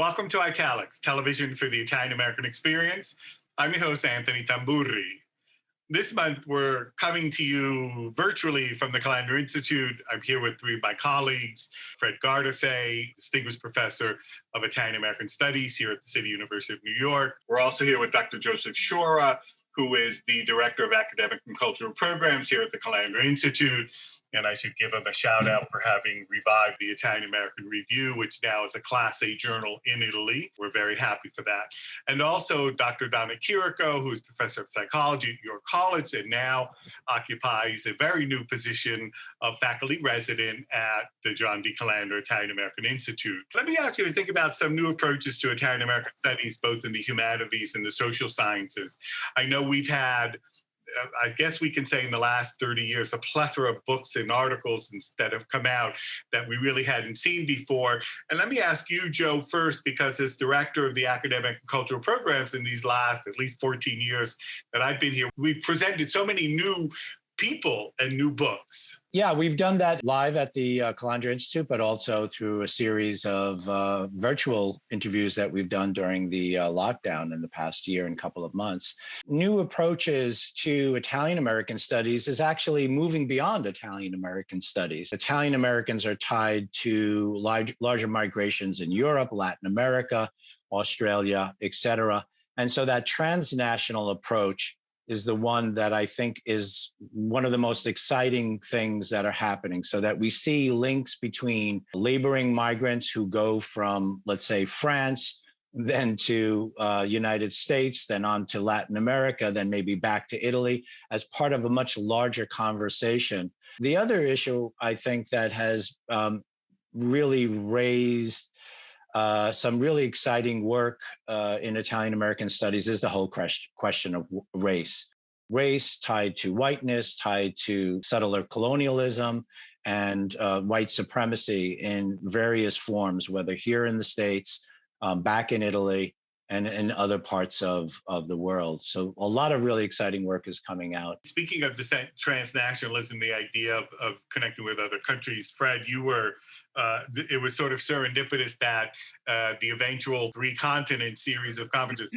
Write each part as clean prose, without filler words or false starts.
Welcome to Italics, television for the Italian American experience. I'm your host, Anthony Tamburri. This month, we're coming to you virtually from the Calander Institute. I'm here with three of my colleagues, Fred Gardefei, Distinguished Professor of Italian American Studies here at the City University of New York. We're also here with Dr. Joseph Schora, who is the Director of Academic and Cultural Programs here at the Calander Institute. And I should give him a shout out for having revived the Italian American Review, which now is a Class A journal in Italy. We're very happy for that. And also Dr. Donna Chirico, who is Professor of Psychology at York College and now occupies a very new position of faculty resident at the John D. Calander Italian American Institute. Let me ask you to think about some new approaches to Italian American studies, both in the humanities and the social sciences. I know we've had I guess we can say in the last 30 years, a plethora of books and articles that have come out that we really hadn't seen before. And let me ask you, Joe, first, because as director of the academic and cultural programs in these last at least 14 years that I've been here, we've presented so many new people and new books. Yeah, we've done that live at the Calander Institute, but also through a series of virtual interviews that we've done during the lockdown in the past year and couple of months. New approaches to Italian American studies is actually moving beyond Italian American studies. Italian Americans are tied to larger migrations in Europe, Latin America, Australia, et cetera. And so that transnational approach is the one that I think is one of the most exciting things that are happening, so that we see links between laboring migrants who go from, let's say, France, then to United States, then on to Latin America, then maybe back to Italy as part of a much larger conversation. The other issue I think that has really raised some really exciting work in Italian American studies is the whole question of race. Race tied to whiteness, tied to settler colonialism and white supremacy in various forms, whether here in the States, back in Italy, and in other parts of the world. So a lot of really exciting work is coming out. Speaking of the transnationalism, the idea of connecting with other countries, Fred, you were, it was sort of serendipitous that the eventual 3-continent series of conferences,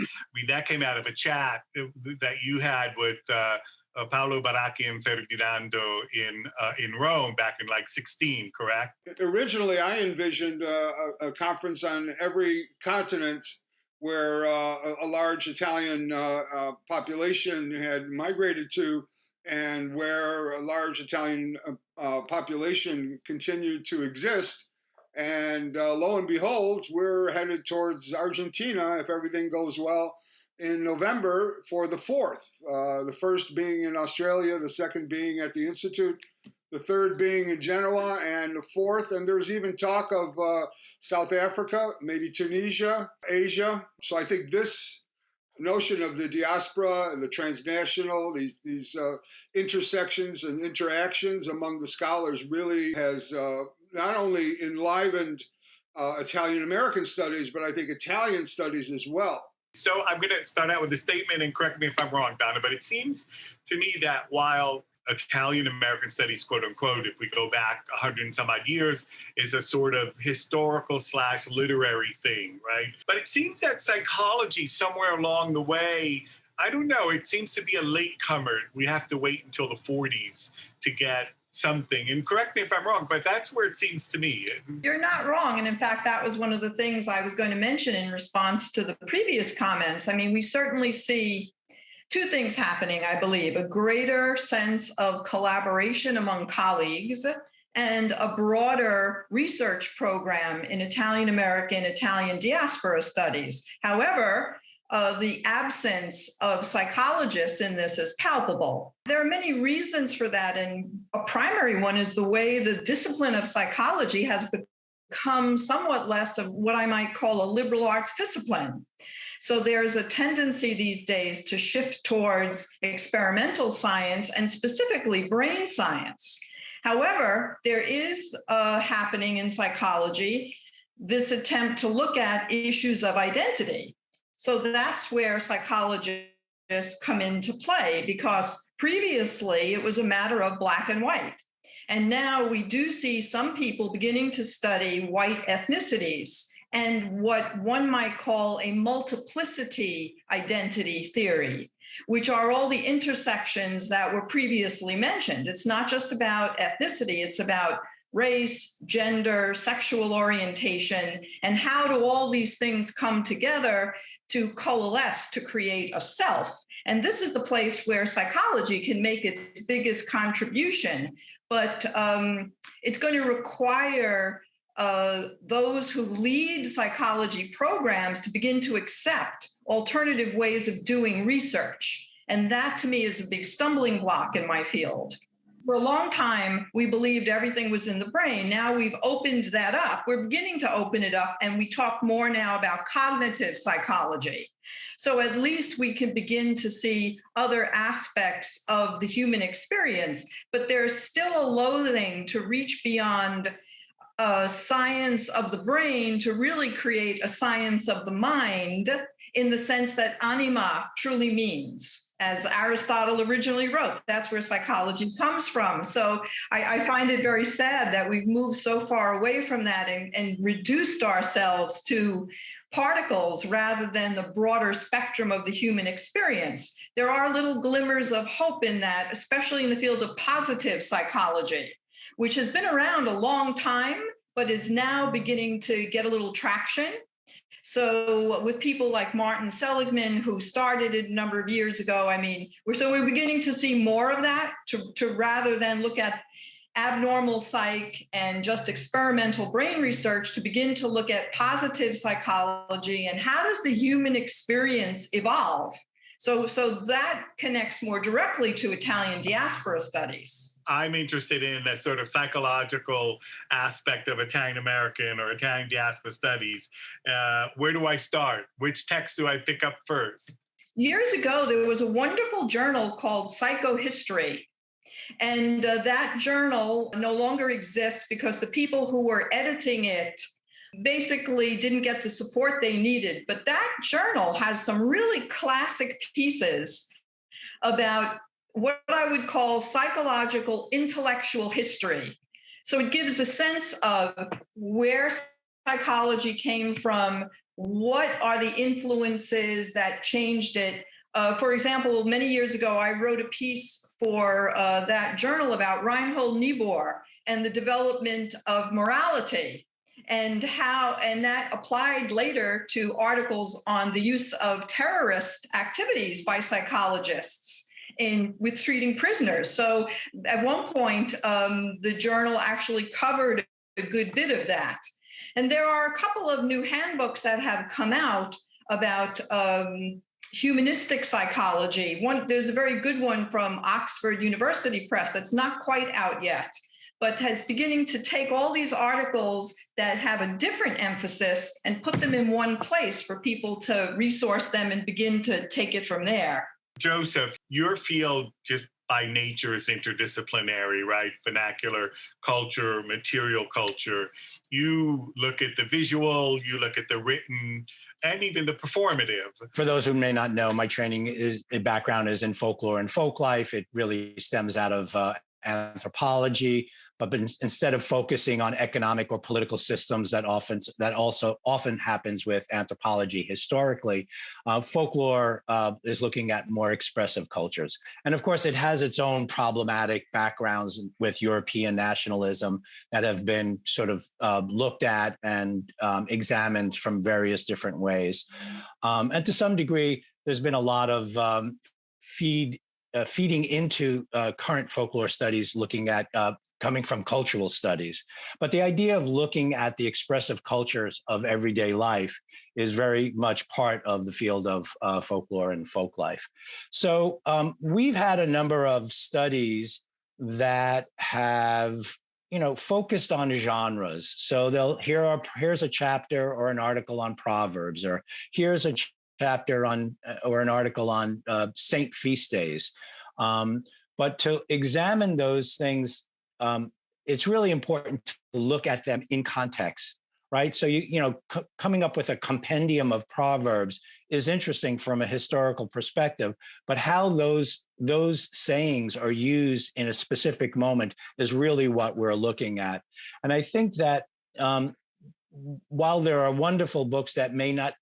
that came out of a chat that you had with Paolo Baracchi and Ferdinando in Rome back in like 16, correct? Originally, I envisioned a conference on every continent where a large Italian population had migrated to, and where a large Italian population continued to exist. And lo and behold, we're headed towards Argentina, if everything goes well, in November for the 4th. The first being in Australia, the second being at the Institute, the third being in Genoa, and the fourth, and there's even talk of South Africa, maybe Tunisia, Asia. So I think this notion of the diaspora and the transnational, these intersections and interactions among the scholars really has not only enlivened Italian American studies, but I think Italian studies as well. So I'm going to start out with a statement, and correct me if I'm wrong, Donna, but it seems to me that while Italian American studies, quote unquote, if we go back 100 and some odd years, is a sort of historical / literary thing, right? But it seems that psychology somewhere along the way, I don't know, it seems to be a latecomer. We have to wait until the 40s to get something. And correct me if I'm wrong, but that's where it seems to me. You're not wrong. And in fact, that was one of the things I was going to mention in response to the previous comments. I mean, we certainly see two things happening, I believe: a greater sense of collaboration among colleagues and a broader research program in Italian American, Italian diaspora studies. However, the absence of psychologists in this is palpable. There are many reasons for that, and a primary one is the way the discipline of psychology has become somewhat less of what I might call a liberal arts discipline. So there's a tendency these days to shift towards experimental science and specifically brain science. However, there is happening in psychology this attempt to look at issues of identity. So that's where psychologists come into play, because previously it was a matter of black and white. And now we do see some people beginning to study white ethnicities and what one might call a multiplicity identity theory, which are all the intersections that were previously mentioned. It's not just about ethnicity, it's about race, gender, sexual orientation, and how do all these things come together to coalesce to create a self. And this is the place where psychology can make its biggest contribution, but it's going to require those who lead psychology programs to begin to accept alternative ways of doing research. And that to me is a big stumbling block in my field. For a long time, we believed everything was in the brain. Now we've opened that up. We're beginning to open it up, and we talk more now about cognitive psychology. So at least we can begin to see other aspects of the human experience, but there's still a loathing to reach beyond science of the brain to really create a science of the mind, in the sense that anima truly means, as Aristotle originally wrote. That's where psychology comes from. So I find it very sad that we've moved so far away from that and reduced ourselves to particles rather than the broader spectrum of the human experience. There are little glimmers of hope in that, especially in the field of positive psychology, which has been around a long time, but is now beginning to get a little traction. So with people like Martin Seligman, who started it a number of years ago, we're beginning to see more of that to rather than look at abnormal psych and just experimental brain research, to begin to look at positive psychology and how does the human experience evolve. So that connects more directly to Italian diaspora studies. I'm interested in that sort of psychological aspect of Italian American or Italian diaspora studies. Where do I start? Which text do I pick up first? Years ago, there was a wonderful journal called Psychohistory. And that journal no longer exists because the people who were editing it basically didn't get the support they needed. But that journal has some really classic pieces about what I would call psychological intellectual history. So it gives a sense of where psychology came from, what are the influences that changed it. For example, many years ago, I wrote a piece for that journal about Reinhold Niebuhr and the development of morality, and that applied later to articles on the use of terrorist activities by psychologists with treating prisoners. So at one point, the journal actually covered a good bit of that. And there are a couple of new handbooks that have come out about humanistic psychology. There's a very good one from Oxford University Press that's not quite out yet, but has beginning to take all these articles that have a different emphasis and put them in one place for people to resource them and begin to take it from there. Joseph, your field just by nature is interdisciplinary, right? Vernacular culture, material culture. You look at the visual, you look at the written, and even the performative. For those who may not know, my background is in folklore and folklife. It really stems out of anthropology, but instead of focusing on economic or political systems that also often happens with anthropology historically, folklore is looking at more expressive cultures. And of course, it has its own problematic backgrounds with European nationalism that have been sort of looked at and examined from various different ways. And to some degree, there's been a lot of feeding into current folklore studies, looking at coming from cultural studies. But the idea of looking at the expressive cultures of everyday life is very much part of the field of folklore and folk life. So we've had a number of studies that have focused on genres. So here's a chapter or an article on Proverbs, or here's a chapter on or an article on saint feast days. But to examine those things, it's really important to look at them in context, right? So coming up with a compendium of Proverbs is interesting from a historical perspective, but how those sayings are used in a specific moment is really what we're looking at. And I think that while there are wonderful books that may not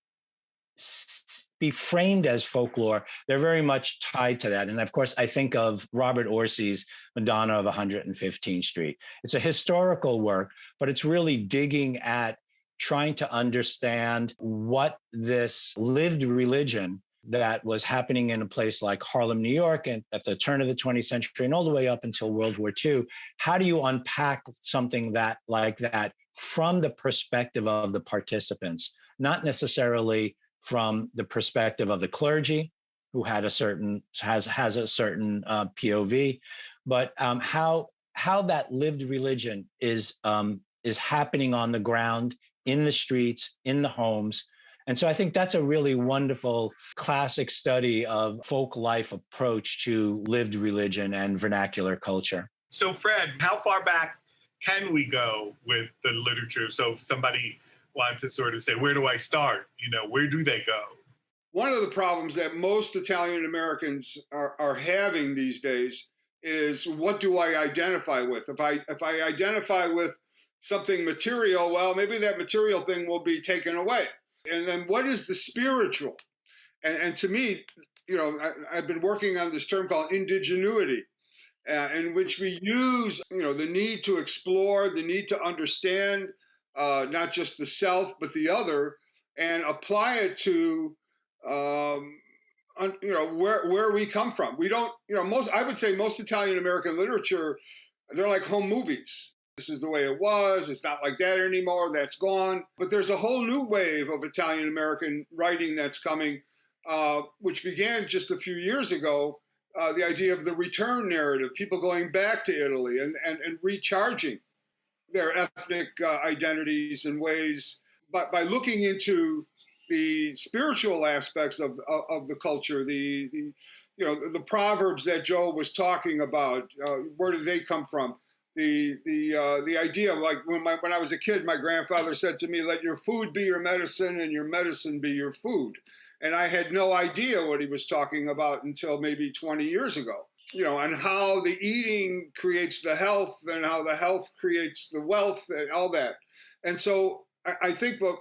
be framed as folklore, they're very much tied to that. And of course, I think of Robert Orsi's Madonna of 115th Street. It's a historical work, but it's really digging at trying to understand what this lived religion that was happening in a place like Harlem, New York, and at the turn of the 20th century and all the way up until World War II. How do you unpack something like that from the perspective of the participants, not necessarily from the perspective of the clergy, who had a certain has a certain POV, but how that lived religion is happening on the ground, in the streets, in the homes. And so I think that's a really wonderful classic study of folk life approach to lived religion and vernacular culture. So, Fred, how far back can we go with the literature? So if somebody wants to sort of say, where do I start? Where do they go? One of the problems that most Italian Americans are having these days is, what do I identify with? If I identify with something material, well, maybe that material thing will be taken away. And then what is the spiritual? And to me, I've been working on this term called indigenuity, in which we use, the need to explore, the need to understand not just the self, but the other, and apply it to, where we come from. We don't, I would say most Italian American literature, they're like home movies. This is the way it was. It's not like that anymore. That's gone. But there's a whole new wave of Italian American writing that's coming, which began just a few years ago. The idea of the return narrative, people going back to Italy and recharging their ethnic identities in ways, but by looking into the spiritual aspects of the culture, the proverbs that Joe was talking about, where did they come from? The idea of, like, when I was a kid, my grandfather said to me, "Let your food be your medicine and your medicine be your food." And I had no idea what he was talking about until maybe 20 years ago, and how the eating creates the health and how the health creates the wealth and all that. And so I think what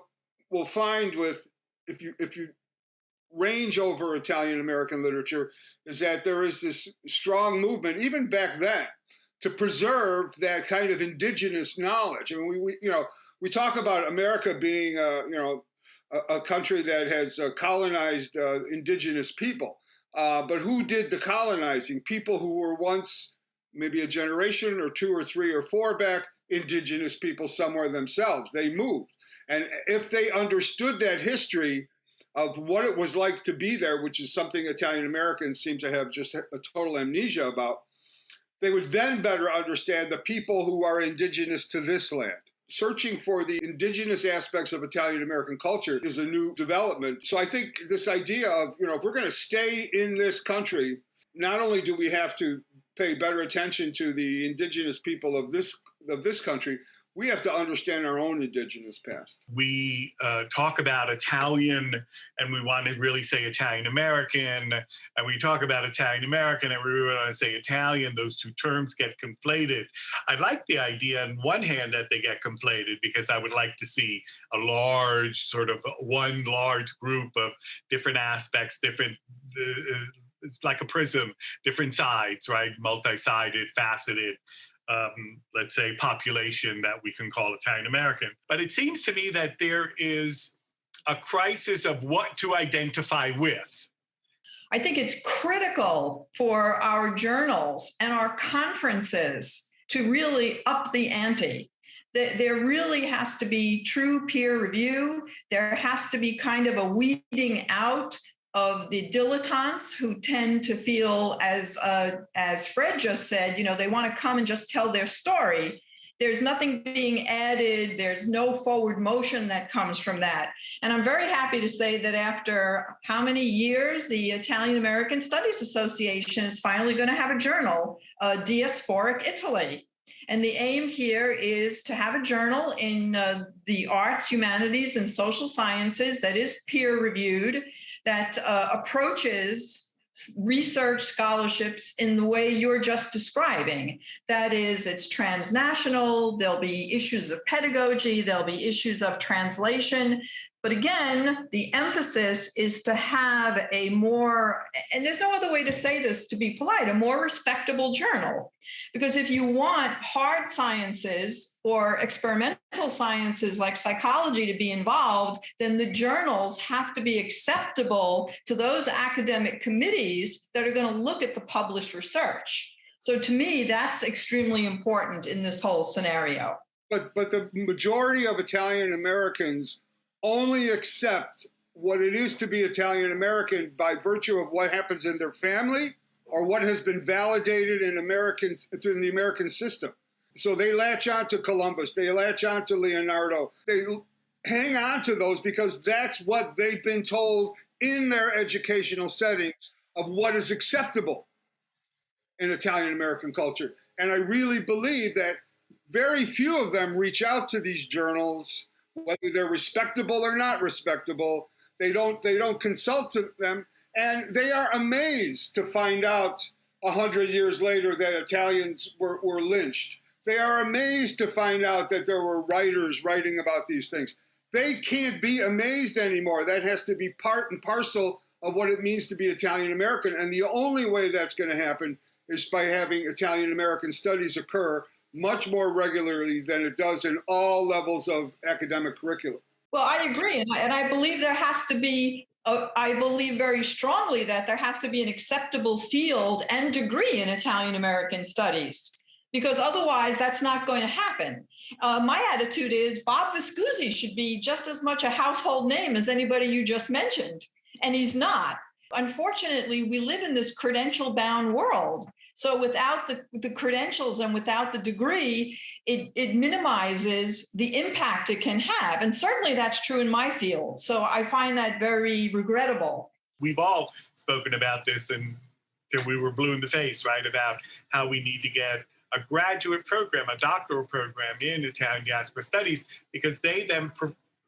we'll find with, if you range over Italian American literature, is that there is this strong movement, even back then, to preserve that kind of indigenous knowledge. I mean, we talk about America being a country that has colonized indigenous people, but who did the colonizing? People who were once, maybe a generation or two or three or four back, indigenous people somewhere themselves. They moved, and if they understood that history of what it was like to be there, which is something Italian Americans seem to have just a total amnesia about, they would then better understand the people who are indigenous to this land. Searching for the indigenous aspects of Italian American culture is a new development. So I think this idea of, if we're going to stay in this country, not only do we have to pay better attention to the indigenous people of this country, we have to understand our own indigenous past. We talk about Italian, and we want to really say Italian American, and we talk about Italian American, and we really want to say Italian. Those two terms get conflated. I like the idea, on one hand, that they get conflated, because I would like to see a large, sort of one large group of different aspects, different, it's like a prism, different sides, right? Multi-sided, faceted. Let's say, population that we can call Italian American. But it seems to me that there is a crisis of what to identify with. I think it's critical for our journals and our conferences to really up the ante. There really has to be true peer review. There has to be kind of a weeding out of the dilettantes who tend to feel, as Fred just said, they want to come and just tell their story. There's nothing being added. There's no forward motion that comes from that. And I'm very happy to say that after how many years, the Italian American Studies Association is finally going to have a journal, Diasporic Italy. And the aim here is to have a journal in the arts, humanities, and social sciences that is peer reviewed, that approaches research scholarships in the way you're just describing. That is, it's transnational, there'll be issues of pedagogy, there'll be issues of translation. But again, the emphasis is to have a more, and there's no other way to say this to be polite, a more respectable journal. Because if you want hard sciences or experimental sciences like psychology to be involved, then the journals have to be acceptable to those academic committees that are going to look at the published research. So to me, that's extremely important in this whole scenario. But the majority of Italian Americans only accept what it is to be Italian American by virtue of what happens in their family or what has been validated in the American system. So they latch on to Columbus, they latch on to Leonardo, they hang on to those because that's what they've been told in their educational settings of what is acceptable in Italian American culture. And I really believe that very few of them reach out to these journals, whether they're respectable or not respectable. They don't consult to them, and they are amazed to find out 100 years later that Italians were lynched. They are amazed to find out that there were writers writing about these things. They can't be amazed anymore. That has to be part and parcel of what it means to be Italian American, and the only way that's going to happen is by having Italian American studies occur much more regularly than it does in all levels of academic curriculum. Well, I agree. And I believe there has to be, I believe very strongly that there has to be an acceptable field and degree in Italian American studies, because otherwise that's not going to happen. My attitude is Bob Viscusi should be just as much a household name as anybody you just mentioned, and he's not. Unfortunately, we live in this credential-bound world. So without the credentials and without the degree, it minimizes the impact it can have. And certainly that's true in my field. So I find that very regrettable. We've all spoken about this until we were blue in the face, right? About how we need to get a graduate program, a doctoral program in Italian diaspora studies, because they then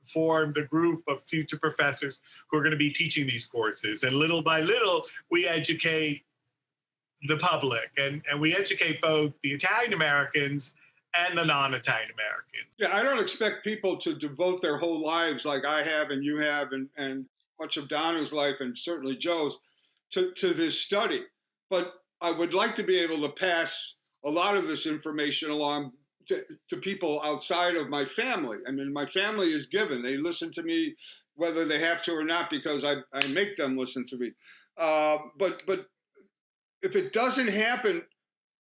form the group of future professors who are going to be teaching these courses. And little by little, we educate the public, and we educate both the Italian Americans and the non-Italian Americans. Yeah, I don't expect people to devote their whole lives like I have and you have and much of Donna's life and certainly Joe's to this study. But I would like to be able to pass a lot of this information along to people outside of my family. I mean, my family is given. They listen to me whether they have to or not because I make them listen to me. But if it doesn't happen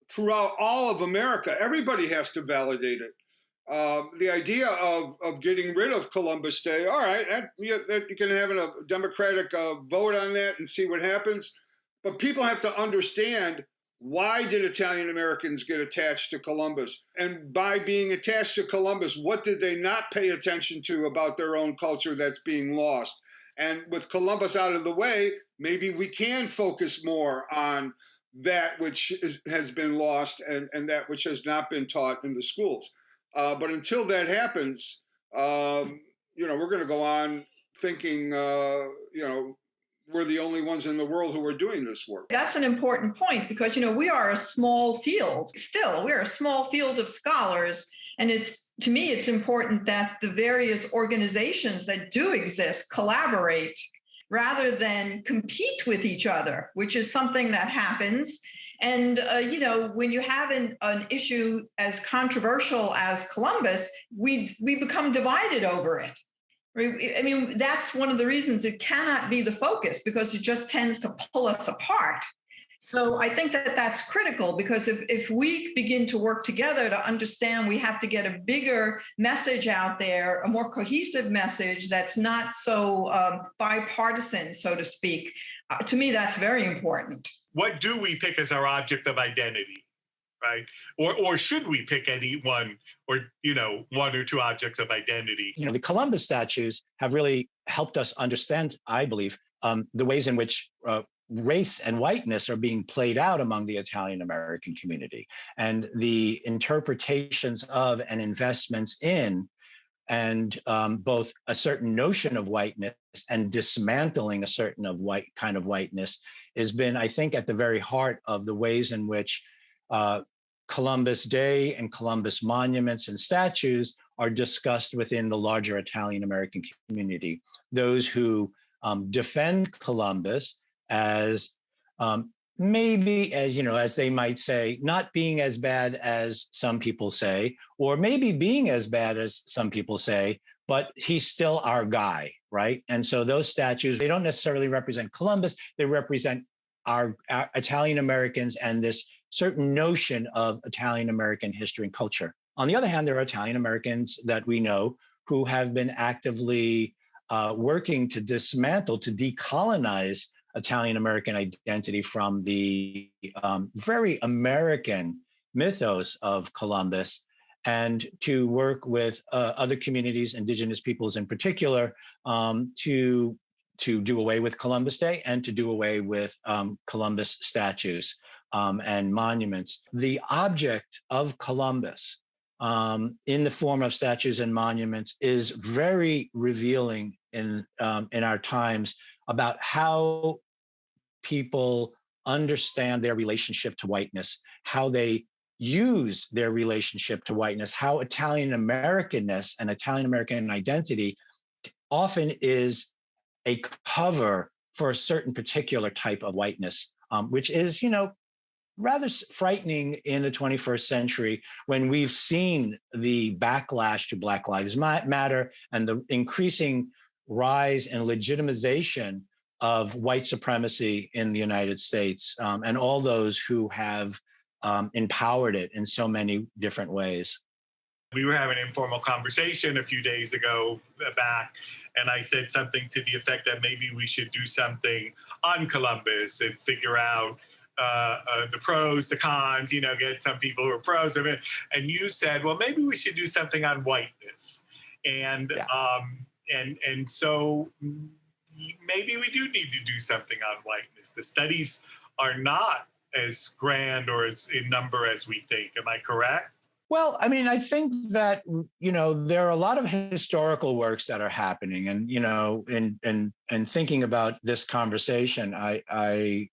throughout all of America, everybody has to validate it. The idea of getting rid of Columbus Day, all right, you can have a democratic vote on that and see what happens. But people have to understand, why did Italian Americans get attached to Columbus? And by being attached to Columbus, what did they not pay attention to about their own culture that's being lost? And with Columbus out of the way, maybe we can focus more on that which has been lost and that which has not been taught in the schools. But until that happens, we're going to go on thinking, we're the only ones in the world who are doing this work. That's an important point because, we are a small field. Still, we're a small field of scholars. And to me, it's important that the various organizations that do exist collaborate rather than compete with each other, which is something that happens. And, when you have an issue as controversial as Columbus, we become divided over it. I mean, that's one of the reasons it cannot be the focus, because it just tends to pull us apart. So I think that that's critical, because if we begin to work together to understand we have to get a bigger message out there, a more cohesive message that's not so bipartisan, so to speak, to me, that's very important. What do we pick as our object of identity, right? Or should we pick any one or, one or two objects of identity? The Columbus statues have really helped us understand, I believe, the ways in which race and whiteness are being played out among the Italian American community, and the interpretations of and investments in and both a certain notion of whiteness and dismantling a certain of kind of whiteness has been, I think, at the very heart of the ways in which Columbus Day and Columbus monuments and statues are discussed within the larger Italian American community. Those who defend Columbus as maybe, as you know, as they might say, not being as bad as some people say, or maybe being as bad as some people say, but he's still our guy, right? And so those statues, they don't necessarily represent Columbus, they represent our Italian Americans and this certain notion of Italian American history and culture. On the other hand, there are Italian Americans that we know who have been actively working to dismantle, to decolonize Italian American identity from the very American mythos of Columbus, and to work with other communities, indigenous peoples in particular, to do away with Columbus Day and to do away with Columbus statues and monuments. The object of Columbus in the form of statues and monuments is very revealing in our times about how people understand their relationship to whiteness, how they use their relationship to whiteness, how Italian Americanness and Italian American identity often is a cover for a certain particular type of whiteness, which is, rather frightening in the 21st century when we've seen the backlash to Black Lives Matter and the increasing rise and legitimization of white supremacy in the United States, and all those who have empowered it in so many different ways. We were having an informal conversation a few days ago back, and I said something to the effect that maybe we should do something on Columbus and figure out the pros, the cons, get some people who are pros of it. And you said, well, maybe we should do something on whiteness. And and so maybe we do need to do something on whiteness. The studies are not as grand or as in number as we think. Am I correct? Well, I mean, I think that, there are a lot of historical works that are happening. And, in thinking about this conversation, I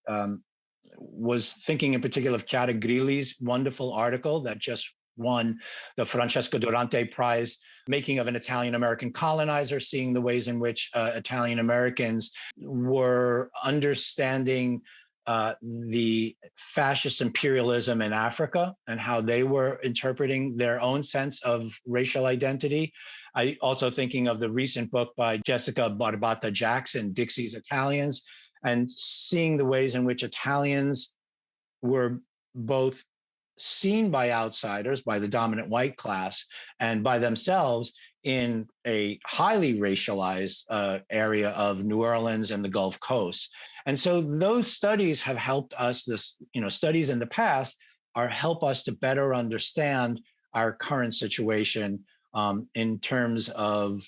was thinking in particular of Chiara Grilli's wonderful article that just won the Francesco Durante Prize, Making of an Italian American Colonizer, seeing the ways in which Italian Americans were understanding the fascist imperialism in Africa and how they were interpreting their own sense of racial identity. I also thinking of the recent book by Jessica Barbata Jackson, Dixie's Italians, and seeing the ways in which Italians were both seen by outsiders, by the dominant white class, and by themselves in a highly racialized area of New Orleans and the Gulf Coast. And so those studies have helped us, studies in the past help us to better understand our current situation in terms of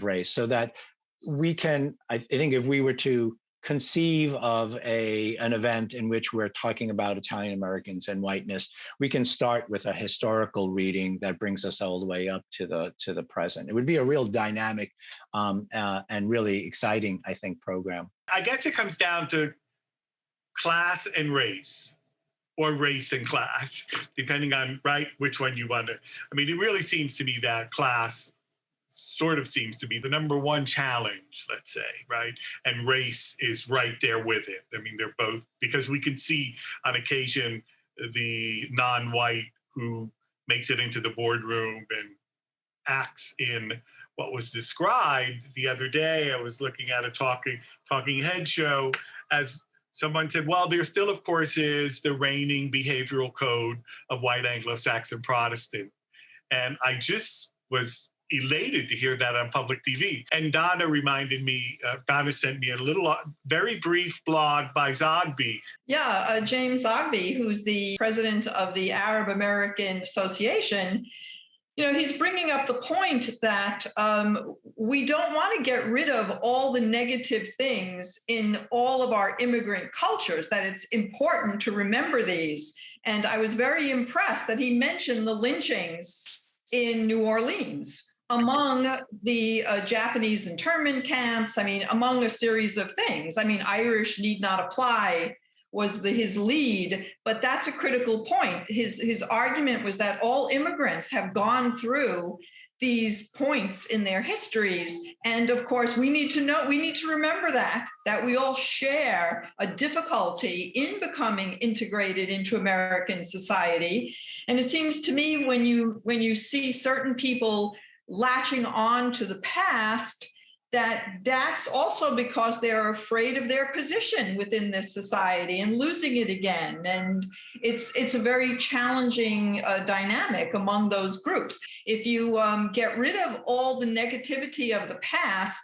race, so that we can, I think if we were to conceive of an event in which we're talking about Italian Americans and whiteness, we can start with a historical reading that brings us all the way up to the present. It would be a real dynamic and really exciting, I think, program. I guess it comes down to class and race, or race and class, depending on which one you want to. I mean, it really seems to me that class sort of seems to be the number one challenge, let's say, right? And race is right there with it. I mean, they're both, because we can see on occasion the non-white who makes it into the boardroom and acts in what was described the other day. I was looking at a talking head show as someone said, well, there still, of course, is the reigning behavioral code of white Anglo-Saxon Protestant. And I just was elated to hear that on public TV. And Donna reminded me, Donna sent me a little, very brief blog by Zogby. Yeah, James Zogby, who's the president of the Arab American Association, he's bringing up the point that we don't want to get rid of all the negative things in all of our immigrant cultures, that it's important to remember these. And I was very impressed that he mentioned the lynchings in New Orleans. among the Japanese internment camps, I mean, among a series of things. I mean, Irish need not apply was his lead, but that's a critical point. His argument was that all immigrants have gone through these points in their histories. And of course, we need to remember that we all share a difficulty in becoming integrated into American society. And it seems to me when you see certain people latching on to the past, that's also because they're afraid of their position within this society and losing it again. And it's a very challenging dynamic among those groups. If you get rid of all the negativity of the past,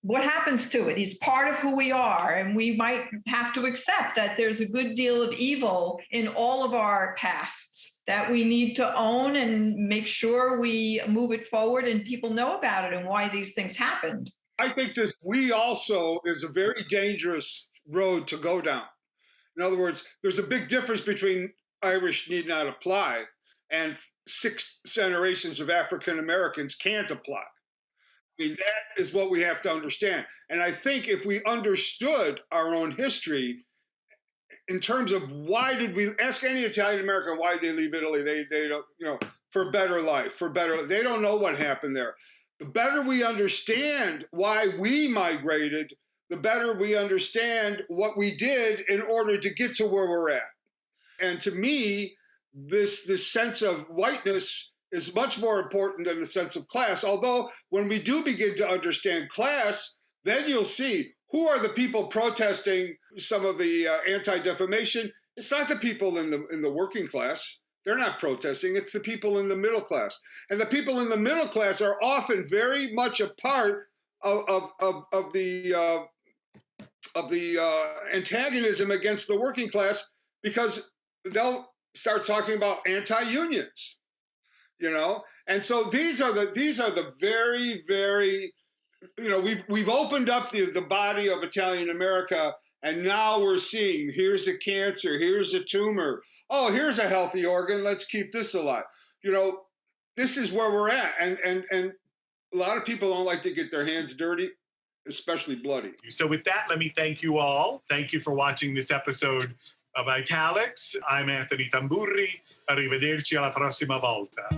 what happens to it? It's part of who we are, and we might have to accept that there's a good deal of evil in all of our pasts that we need to own and make sure we move it forward and people know about it and why these things happened. I think this we also is a very dangerous road to go down. In other words, there's a big difference between Irish need not apply and 6 generations of African Americans can't apply. I mean, that is what we have to understand. And I think if we understood our own history in terms of why did we ask any Italian American why they leave Italy, they don't, for better life, they don't know what happened there. The better we understand why we migrated, the better we understand what we did in order to get to where we're at. And to me, this sense of whiteness is much more important than the sense of class. Although when we do begin to understand class, then you'll see who are the people protesting some of the anti-defamation. It's not the people in the working class. They're not protesting. It's the people in the middle class. And the people in the middle class are often very much a part of the antagonism against the working class, because they'll start talking about anti-unions. And so these are the very, very, we've opened up the body of Italian America, and now we're seeing here's a cancer, here's a tumor, oh, here's a healthy organ, let's keep this alive. This is where we're at, and a lot of people don't like to get their hands dirty, especially bloody. So with that, let me thank you all. Thank you for watching this episode of Italics. I'm Anthony Tamburri. Arrivederci alla prossima volta.